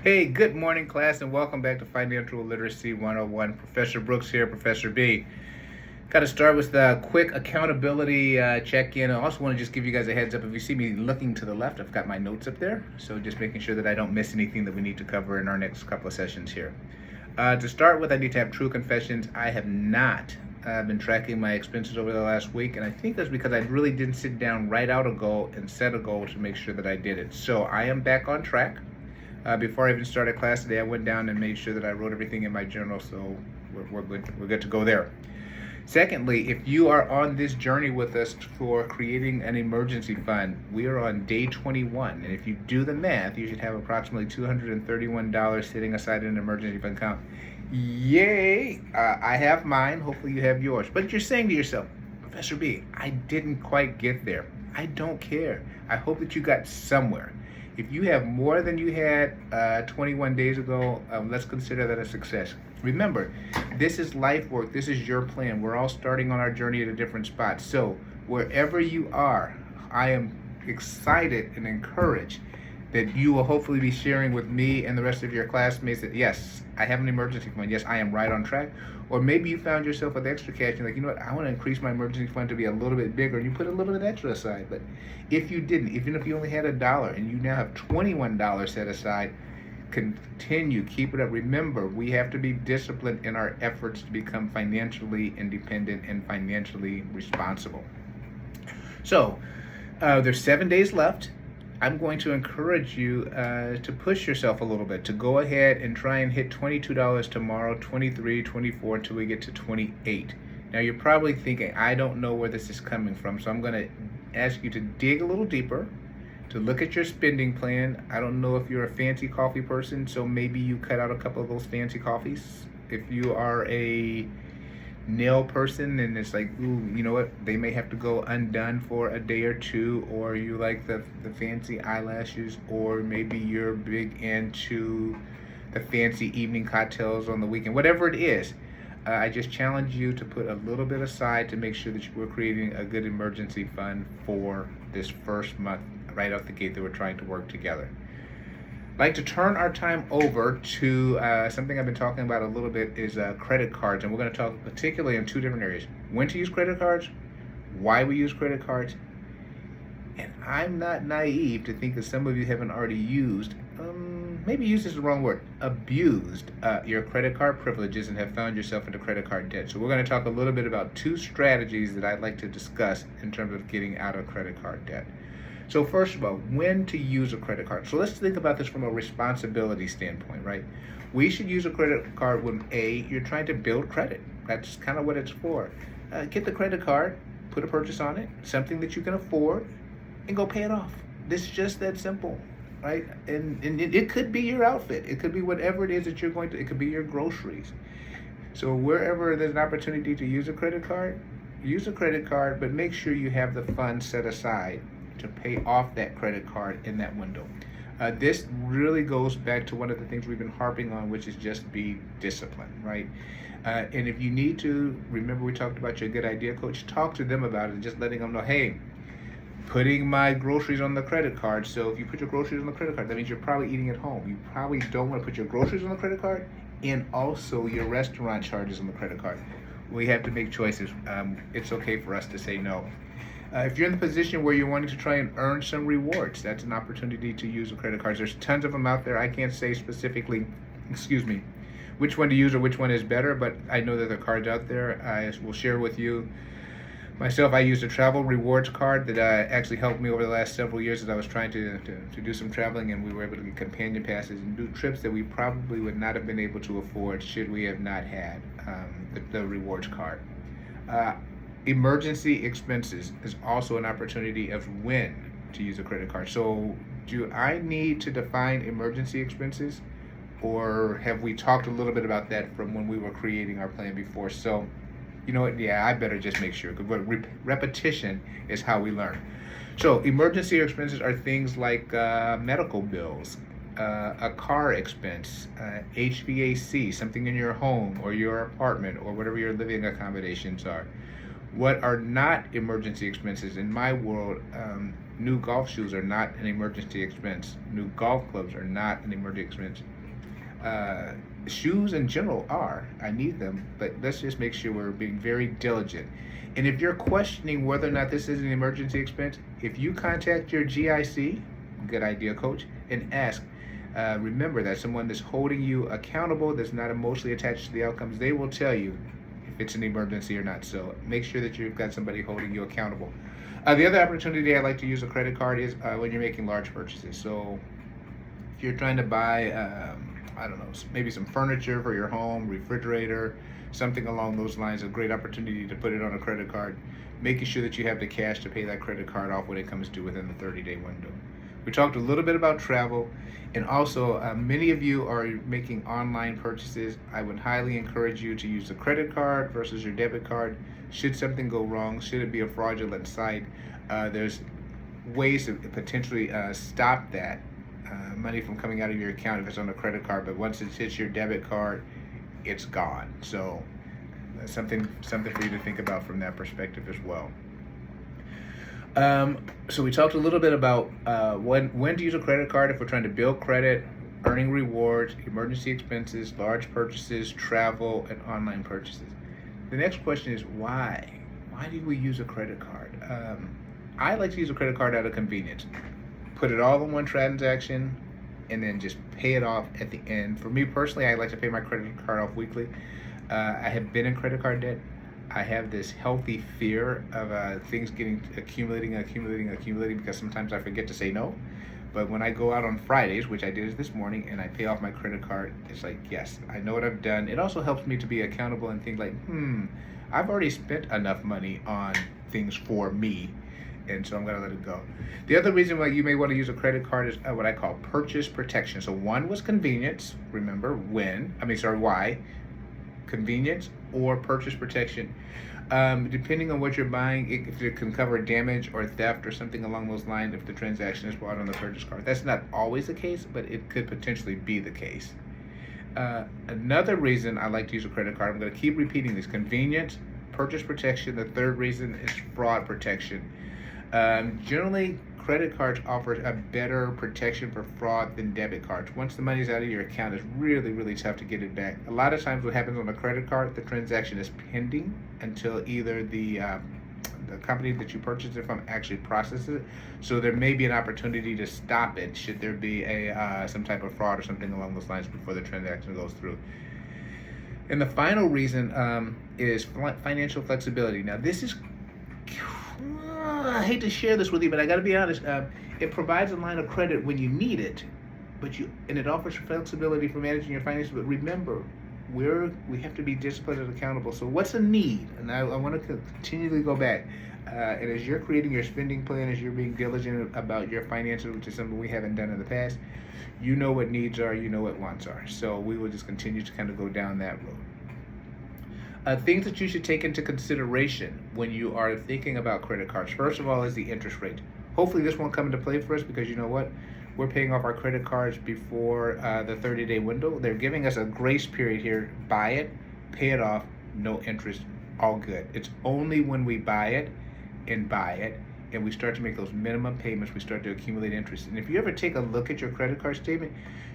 Hey, good morning, class, and welcome back to Financial Literacy 101. Professor Brooks here, Professor B. Got to start with the quick accountability check-in. I also want to just give you guys a heads up. If you see me looking to the left, I've got my notes up there. So just making sure that I don't miss anything that we need to cover in our next couple of sessions here. To start with, I need to have true confessions. I have not been tracking my expenses over the last week, and I think that's because I really didn't sit down, write out a goal, and set a goal to make sure that I did it. So I am back on track. Before I even started class today, I went down and made sure that I wrote everything in my journal, so we're good. We're good to go there. Secondly, if you are on this journey with us for creating an emergency fund, we are on day 21, and if you do the math, you should have approximately $231 sitting aside in an emergency fund account. Yay! I have mine. Hopefully, you have yours. But you're saying to yourself, Professor B, I didn't quite get there. I don't care. I hope that you got somewhere. If you have more than you had 21 days ago, let's consider that a success. Remember, this is life work. This is your plan. We're all starting on our journey at a different spot. So wherever you are, I am excited and encouraged that you will hopefully be sharing with me and the rest of your classmates that, yes, I have an emergency fund. Yes, I am right on track. Or maybe you found yourself with extra cash and you're like, you know what, I want to increase my emergency fund to be a little bit bigger. And you put a little bit extra aside. But if you didn't, even if you only had $1 and you now have $21 set aside, continue, keep it up. Remember, we have to be disciplined in our efforts to become financially independent and financially responsible. So there's 7 days left. I'm going to encourage you to push yourself a little bit, to go ahead and try and hit $22 tomorrow, 23, 24, until we get to 28. Now you're probably thinking, I don't know where this is coming from, so I'm going to ask you to dig a little deeper, to look at your spending plan. I don't know if you're a fancy coffee person, so maybe you cut out a couple of those fancy coffees. If you are a nail person and it's like, ooh, you know what, they may have to go undone for a day or two, or you like the fancy eyelashes, or maybe you're big into the fancy evening cocktails on the weekend, whatever it is. I just challenge you to put a little bit aside to make sure that we're creating a good emergency fund for this first month right out the gate that we're trying to work together. I'd like to turn our time over to something I've been talking about a little bit is credit cards, and we're going to talk particularly in two different areas: when to use credit cards, why we use credit cards, and I'm not naive to think that some of you haven't already used, maybe used is the wrong word, abused your credit card privileges and have found yourself into credit card debt. So we're going to talk a little bit about two strategies that I'd like to discuss in terms of getting out of credit card debt. So first of all, when to use a credit card. So let's think about this from a responsibility standpoint, right? We should use a credit card when you're trying to build credit. That's kind of what it's for. Get the credit card, put a purchase on it, something that you can afford, and go pay it off. This is just that simple, right? And it could be your outfit. It could be whatever it is that you're going to, it could be your groceries. So wherever there's an opportunity to use a credit card, use a credit card, but make sure you have the funds set aside to pay off that credit card in that window. This really goes back to one of the things we've been harping on, which is just be disciplined, right? And if you need to, remember we talked about your good idea coach, talk to them about it and just letting them know, hey, putting my groceries on the credit card. So if you put your groceries on the credit card, that means you're probably eating at home. You probably don't want to put your groceries on the credit card and also your restaurant charges on the credit card. We have to make choices. It's okay for us to say no. If you're in the position where you're wanting to try and earn some rewards, that's an opportunity to use the credit cards. There's tons of them out there. I can't say specifically, which one to use or which one is better, but I know that there are cards out there. I will share with you. Myself, I used a travel rewards card that actually helped me over the last several years as I was trying to do some traveling, and we were able to get companion passes and do trips that we probably would not have been able to afford should we have not had the rewards card. Emergency expenses is also an opportunity of when to use a credit card. So do I need to define emergency expenses, or have we talked a little bit about that from when we were creating our plan before? So you know what, yeah, I better just make sure, because repetition is how we learn. So emergency expenses are things like medical bills, a car expense, HVAC, something in your home or your apartment or whatever your living accommodations are. What are not emergency expenses in my world New golf shoes are not an emergency expense. New golf clubs are not an emergency expense. Shoes in general are. I need them, but let's just make sure we're being very diligent. And if you're questioning whether or not this is an emergency expense, if you contact your GIC, good idea, coach, and ask, remember that someone that's holding you accountable, that's not emotionally attached to the outcomes, they will tell you if it's an emergency or not. So make sure that you've got somebody holding you accountable. The other opportunity I like to use a credit card is when you're making large purchases. So if you're trying to buy, I don't know, maybe some furniture for your home, refrigerator, something along those lines, a great opportunity to put it on a credit card, making sure that you have the cash to pay that credit card off when it comes due within the 30-day window. We talked a little bit about travel, and also many of you are making online purchases. I would highly encourage you to use a credit card versus your debit card. Should something go wrong, should it be a fraudulent site, there's ways to potentially stop that money from coming out of your account if it's on a credit card, but once it hits your debit card, it's gone. So something for you to think about from that perspective as well. So we talked a little bit about when to use a credit card if we're trying to build credit, earning rewards, emergency expenses, large purchases, travel, and online purchases. The next question is why? Why do we use a credit card? I like to use a credit card out of convenience. Put it all in one transaction and then just pay it off at the end. For me personally, I like to pay my credit card off weekly. I have been in credit card debt. I have this healthy fear of things accumulating because sometimes I forget to say no. But when I go out on Fridays, which I did this morning, and I pay off my credit card, it's like, yes, I know what I've done. It also helps me to be accountable and think like, I've already spent enough money on things for me, and so I'm gonna let it go. The other reason why you may want to use a credit card is what I call purchase protection. So one was convenience, remember why? Convenience or purchase protection. Depending on what you're buying, if it can cover damage or theft or something along those lines if the transaction is bought on the purchase card. That's not always the case, but it could potentially be the case. Another reason I like to use a credit card, I'm going to keep repeating this: convenience, purchase protection. The third reason is fraud protection. Generally, credit cards offer a better protection for fraud than debit cards. Once the money's out of your account, it's really, really tough to get it back. A lot of times what happens on a credit card, the transaction is pending until either the company that you purchased it from actually processes it. So there may be an opportunity to stop it should there be some type of fraud or something along those lines before the transaction goes through. And the final reason is financial flexibility. Now this is, I hate to share this with you, but I got to be honest. It provides a line of credit when you need it, and it offers flexibility for managing your finances. But remember, we have to be disciplined and accountable. So what's a need? And I want to continually go back. And as you're creating your spending plan, as you're being diligent about your finances, which is something we haven't done in the past, you know what needs are, you know what wants are. So we will just continue to kind of go down that road. Things that you should take into consideration when you are thinking about credit cards. First of all is the interest rate. Hopefully this won't come into play for us because you know what? We're paying off our credit cards before the 30-day window. They're giving us a grace period here. Buy it, pay it off, no interest, all good. It's only when we buy it and we start to make those minimum payments, we start to accumulate interest. And if you ever take a look at your credit card statement,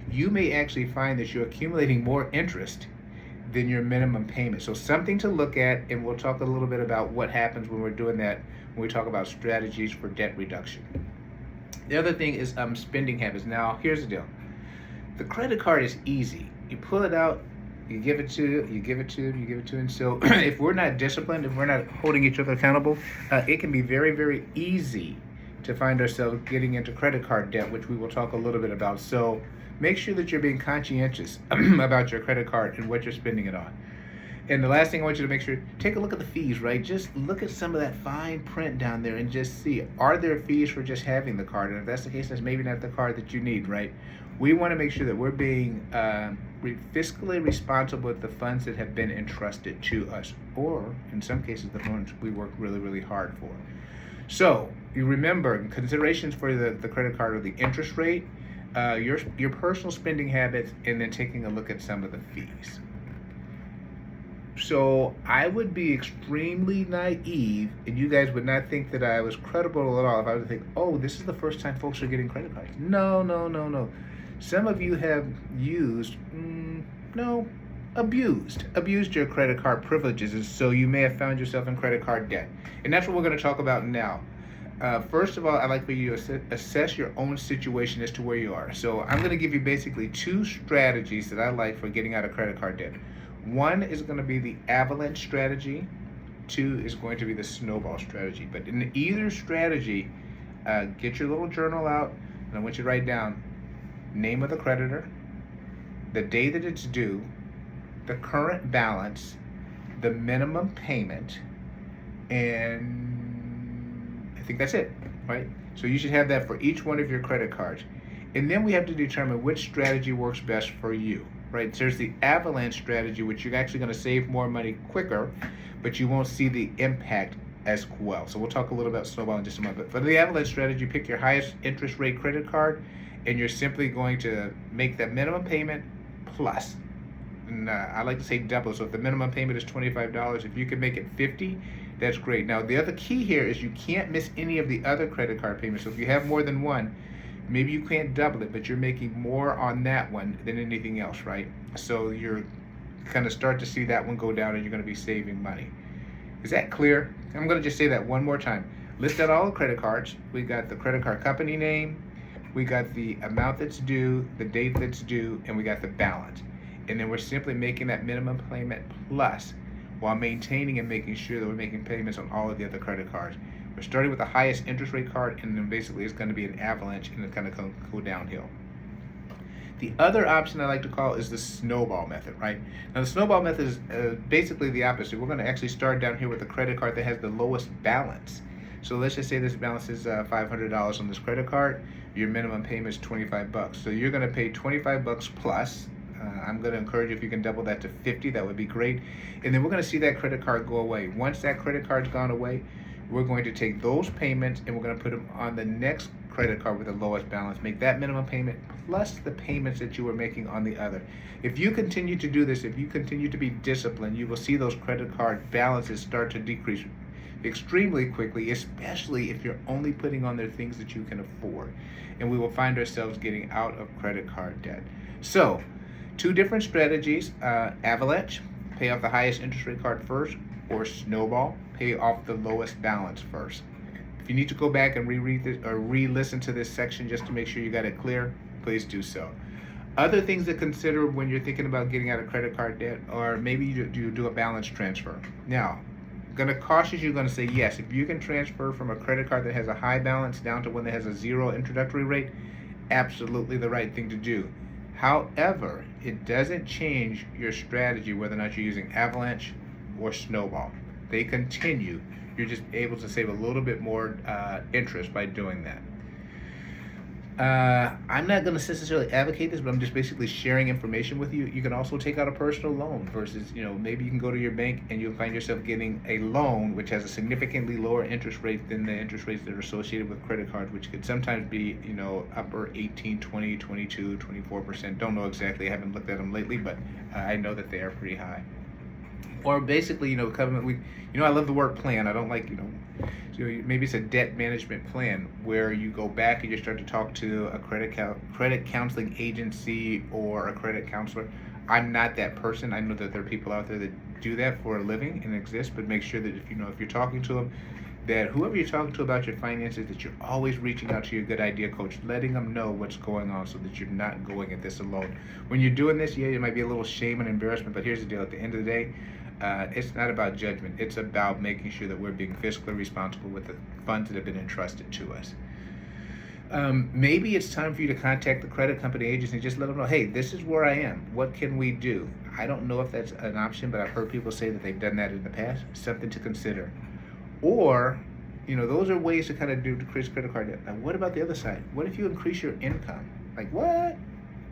you may actually find that you're accumulating more interest than your minimum payment. So something to look at, and we'll talk a little bit about what happens when we're doing that when we talk about strategies for debt reduction. The other thing is spending habits. Now, here's the deal. The credit card is easy. You pull it out, you give it to them. So if we're not disciplined, if we're not holding each other accountable, it can be very, very easy to find ourselves getting into credit card debt, which we will talk a little bit about. So make sure that you're being conscientious about your credit card and what you're spending it on. And the last thing I want you to make sure, take a look at the fees, right? Just look at some of that fine print down there and just see, are there fees for just having the card? And if that's the case, that's maybe not the card that you need, right? We want to make sure that we're being fiscally responsible with the funds that have been entrusted to us, or in some cases, the funds we work really, really hard for. So you remember, considerations for the credit card are the interest rate, your personal spending habits, and then taking a look at some of the fees. So I would be extremely naive, and you guys would not think that I was credible at all if I would think, oh, this is the first time folks are getting credit cards. No, no, no, no. Some of you have used, no, abused your credit card privileges, and so you may have found yourself in credit card debt. And that's what we're going to talk about now. First of all, I'd like for you to assess your own situation as to where you are. So I'm going to give you basically two strategies that I like for getting out of credit card debt. One is going to be the avalanche strategy. Two is going to be the snowball strategy. But in either strategy, get your little journal out, and I want you to write down name of the creditor, the day that it's due, the current balance, the minimum payment, and I think that's it, right? So you should have that for each one of your credit cards. And then we have to determine which strategy works best for you, right? There's the avalanche strategy, which you're actually going to save more money quicker, but you won't see the impact as well. So we'll talk a little about snowball in just a moment. But for the avalanche strategy, pick your highest interest rate credit card, and you're simply going to make that minimum payment plus. And I like to say double. So if the minimum payment is $25, if you can make it $50, that's great. Now the other key here is you can't miss any of the other credit card payments. So if you have more than one, maybe you can't double it, but you're making more on that one than anything else, right? So you're kind of start to see that one go down, and you're going to be saving money. Is that clear? I'm going to just say that one more time. List out all the credit cards. We got the credit card company name, we got the amount that's due, the date that's due, and we got the balance. And then we're simply making that minimum payment plus, while maintaining and making sure that we're making payments on all of the other credit cards. We're starting with the highest interest rate card, and then basically it's going to be an avalanche, and it's going to go downhill. The other option I like to call is the snowball method, right? Now the snowball method is basically the opposite. We're going to actually start down here with the credit card that has the lowest balance. So let's just say this balance is $500 on this credit card. Your minimum payment is $25. So you're going to pay $25 plus. I'm going to encourage you, if you can double that to $50, that would be great. And then we're going to see that credit card go away. Once that credit card's gone away, we're going to take those payments and we're going to put them on the next credit card with the lowest balance. Make that minimum payment plus the payments that you were making on the other. If you continue to do this, if you continue to be disciplined, you will see those credit card balances start to decrease extremely quickly, especially if you're only putting on there things that you can afford. And we will find ourselves getting out of credit card debt. So, two different strategies, avalanche, pay off the highest interest rate card first, or snowball, pay off the lowest balance first. If you need to go back and reread this or re-listen to this section just to make sure you got it clear, please do so. Other things to consider when you're thinking about getting out of credit card debt, or maybe you do a balance transfer. Now, I'm going to caution you, going to say yes, if you can transfer from a credit card that has a high balance down to one that has a zero introductory rate, absolutely the right thing to do. However, it doesn't change your strategy whether or not you're using avalanche or snowball. They continue. You're just able to save a little bit more interest by doing that. I'm not going to necessarily advocate this, but I'm just basically sharing information with you. You can also take out a personal loan versus, maybe you can go to your bank and you'll find yourself getting a loan which has a significantly lower interest rate than the interest rates that are associated with credit cards, which could sometimes be, upper 18, 20, 22, 24%. Don't know exactly. I haven't looked at them lately, but I know that they are pretty high. Or basically, covenant. I love the word plan. I don't like, so maybe it's a debt management plan where you go back and you start to talk to a credit counseling agency or a credit counselor. I'm not that person. I know that there are people out there that do that for a living and exist, but make sure that if you're talking to them, that whoever you're talking to about your finances, that you're always reaching out to your good idea coach, letting them know what's going on so that you're not going at this alone. When you're doing this, it might be a little shame and embarrassment, but here's the deal. At the end of the day, it's not about judgment. It's about making sure that we're being fiscally responsible with the funds that have been entrusted to us. Maybe it's time for you to contact the credit company agency and just let them know, hey, this is where I am. What can we do? I don't know if that's an option, but I've heard people say that they've done that in the past. Something to consider. Or, those are ways to kind of decrease credit card debt. Now, what about the other side? What if you increase your income? Like, what?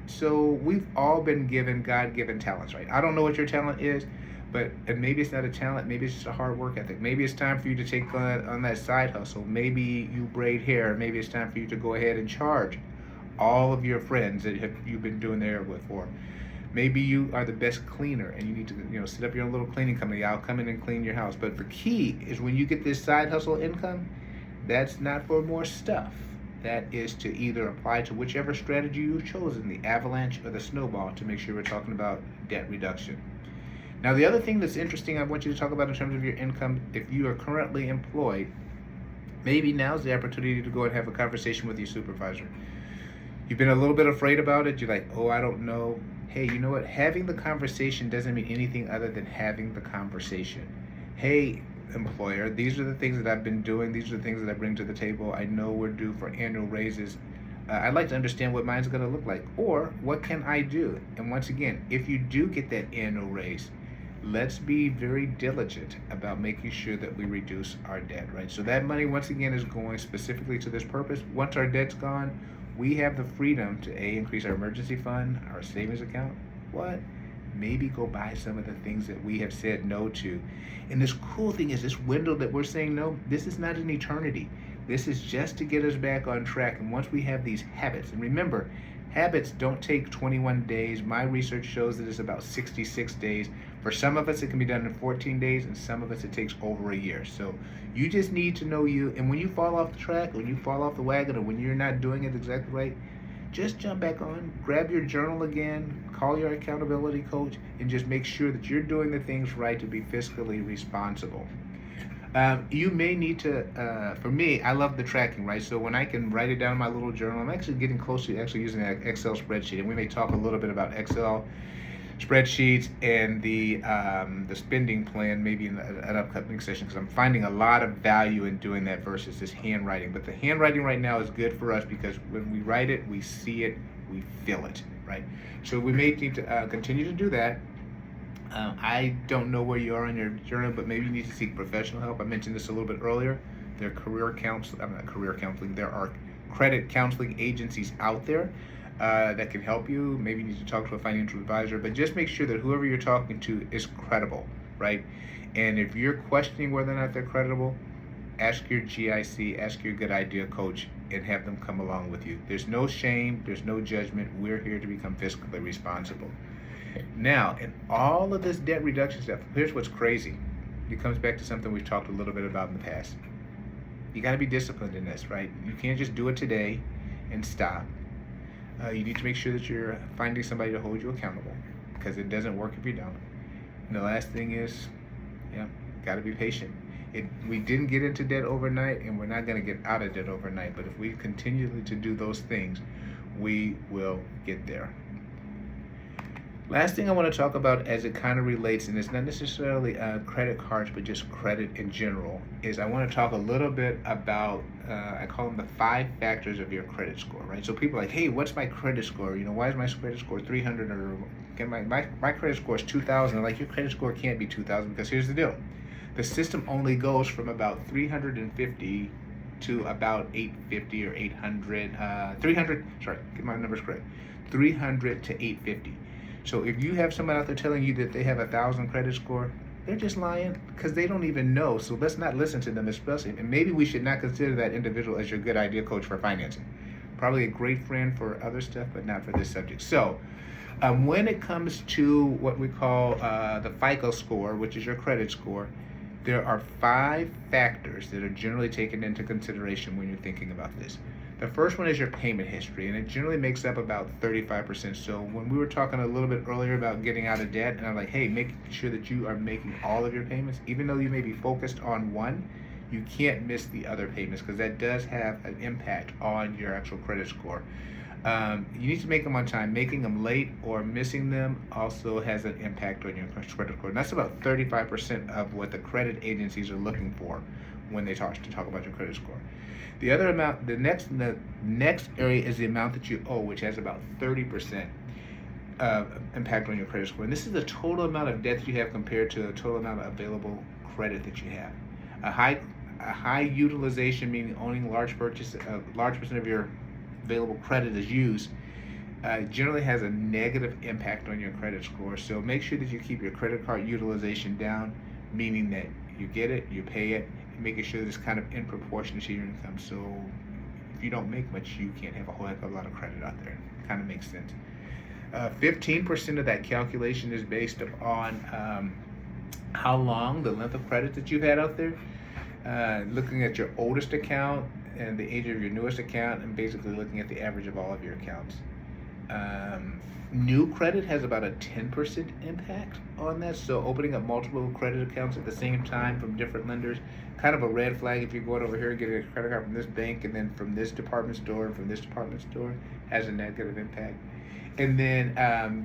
So we've all been given God-given talents, right? I don't know what your talent is, but maybe it's not a talent. Maybe it's just a hard work ethic. Maybe it's time for you to take on that side hustle. Maybe you braid hair. Maybe it's time for you to go ahead and charge all of your friends that you've been doing their with for. Maybe you are the best cleaner and you need to, set up your own little cleaning company. I'll come in and clean your house. But the key is when you get this side hustle income, that's not for more stuff. That is to either apply to whichever strategy you've chosen, the avalanche or the snowball, to make sure we're talking about debt reduction. Now, the other thing that's interesting I want you to talk about in terms of your income, if you are currently employed, maybe now's the opportunity to go and have a conversation with your supervisor. You've been a little bit afraid about it. You're like, oh, I don't know. Hey, you know what? Having the conversation doesn't mean anything other than having the conversation. Hey, employer, these are the things that I've been doing. These are the things that I bring to the table. I know we're due for annual raises. I'd like to understand what mine's going to look like, or what can I do? And once again, if you do get that annual raise, let's be very diligent about making sure that we reduce our debt, right? So that money, once again, is going specifically to this purpose. Once our debt's gone, we have the freedom to increase our emergency fund, our savings account. What? Maybe go buy some of the things that we have said no to. And this cool thing is, this window that we're saying no, this is not an eternity. This is just to get us back on track. And once we have these habits, and remember, habits don't take 21 days. My research shows that it's about 66 days. For some of us, it can be done in 14 days, and some of us, it takes over a year. So you just need to know you. And when you fall off the track, when you fall off the wagon, or when you're not doing it exactly right, just jump back on, grab your journal again, call your accountability coach, and just make sure that you're doing the things right to be fiscally responsible. You may need to, for me, I love the tracking, right? So when I can write it down in my little journal, I'm actually getting close to actually using an Excel spreadsheet. And we may talk a little bit about Excel spreadsheets and the spending plan maybe in an upcoming session, because I'm finding a lot of value in doing that versus this handwriting. But the handwriting right now is good for us because when we write it, we see it, we feel it, right? So we may need to continue to do that. I don't know where you are on your journey, but maybe you need to seek professional help. I mentioned this a little bit earlier. There are credit counseling agencies out there that can help you. Maybe you need to talk to a financial advisor, but just make sure that whoever you're talking to is credible, right? And if you're questioning whether or not they're credible, ask your GIC, ask your good idea coach, and have them come along with you. There's no shame, there's no judgment. We're here to become fiscally responsible. Now, in all of this debt reduction stuff, here's what's crazy. It comes back to something we've talked a little bit about in the past. You got to be disciplined in this, right? You can't just do it today and stop. You need to make sure that you're finding somebody to hold you accountable, because it doesn't work if you don't. And the last thing is, got to be patient. We didn't get into debt overnight, and we're not going to get out of debt overnight. But if we continue to do those things, we will get there. Last thing I want to talk about, as it kind of relates, and it's not necessarily credit cards, but just credit in general, is I want to talk a little bit about, I call them the 5 factors of your credit score, right? So people are like, hey, what's my credit score? Why is my credit score 300, or my credit score is 2,000? I'm like, your credit score can't be 2,000, because here's the deal. The system only goes from about 350 to about 850 or 800, 300, sorry, get my numbers correct, 300 to 850. So if you have someone out there telling you that they have 1,000 credit score, they're just lying, because they don't even know. So let's not listen to them, especially. And maybe we should not consider that individual as your good idea coach for financing. Probably a great friend for other stuff, but not for this subject. So when it comes to what we call the FICO score, which is your credit score, there are 5 factors that are generally taken into consideration when you're thinking about this. The first one is your payment history, and it generally makes up about 35%. So when we were talking a little bit earlier about getting out of debt, and I'm like, hey, make sure that you are making all of your payments. Even though you may be focused on one, you can't miss the other payments, because that does have an impact on your actual credit score. You need to make them on time. Making them late or missing them also has an impact on your credit score. And that's about 35% of what the credit agencies are looking for when they talk about your credit score. The other amount, the next area is the amount that you owe, which has about 30% impact on your credit score. And this is the total amount of debt that you have compared to the total amount of available credit that you have. A high utilization, meaning owning a large percent of your available credit is used, generally has a negative impact on your credit score. So make sure that you keep your credit card utilization down, meaning that you get it, you pay it, and making sure that it's kind of in proportion to your income. So if you don't make much, you can't have a whole heck of a lot of credit out there. It kind of makes sense. 15% of that calculation is based upon how long, the length of credit that you've had out there, looking at your oldest account and the age of your newest account, and basically looking at the average of all of your accounts. New credit has about a 10% impact on that. So opening up multiple credit accounts at the same time from different lenders, kind of a red flag. If you're going over here and getting a credit card from this bank and then from this department store and from this department store, has a negative impact. And then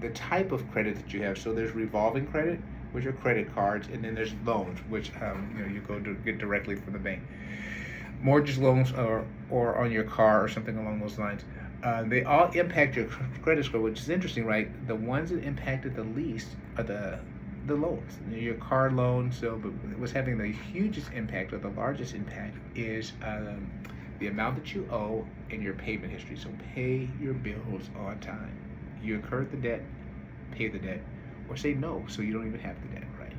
the type of credit that you have. So there's revolving credit, which are credit cards, and then there's loans, which you go to get directly from the bank. Mortgage loans or on your car or something along those lines. They all impact your credit score, which is interesting, right? The ones that impacted the least are the loans. Your car loan. So, but what's having the hugest impact, or the largest impact, is the amount that you owe and your payment history. So pay your bills on time. You incurred the debt, pay the debt, or say no, so you don't even have the debt, right?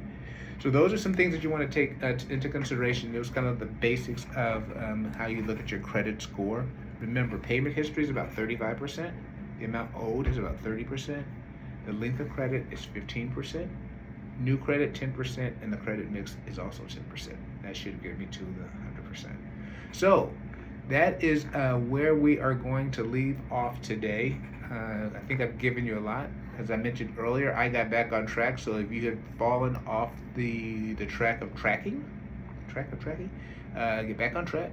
So those are some things that you want to take into consideration. Those kind of the basics of how you look at your credit score. Remember, payment history is about 35%. The amount owed is about 30%. The length of credit is 15%. New credit, 10%, and the credit mix is also 10%. That should get me to the 100%. So that is where we are going to leave off today. I think I've given you a lot. As I mentioned earlier, I got back on track. So if you have fallen off the track of tracking, get back on track.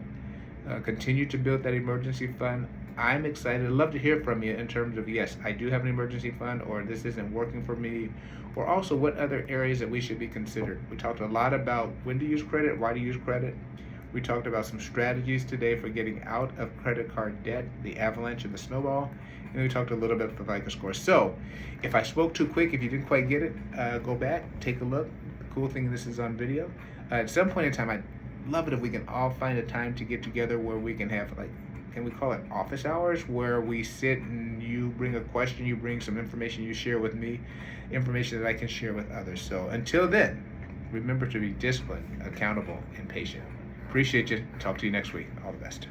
Continue to build that emergency fund. I'm excited. I'd love to hear from you in terms of, yes, I do have an emergency fund, or this isn't working for me, or also what other areas that we should be considered. We talked a lot about when to use credit, why to use credit. We talked about some strategies today for getting out of credit card debt, the avalanche and the snowball, and we talked a little bit about the FICO score. So if I spoke too quick, if you didn't quite get it, go back, take a look. The cool thing, this is on video. At some point in time, I'd love it if we can all find a time to get together where we can have, like, can we call it office hours, where we sit and you bring a question, you bring some information, you share with me, information that I can share with others. So until then, remember to be disciplined, accountable, and patient. Appreciate you. Talk to you next week. All the best.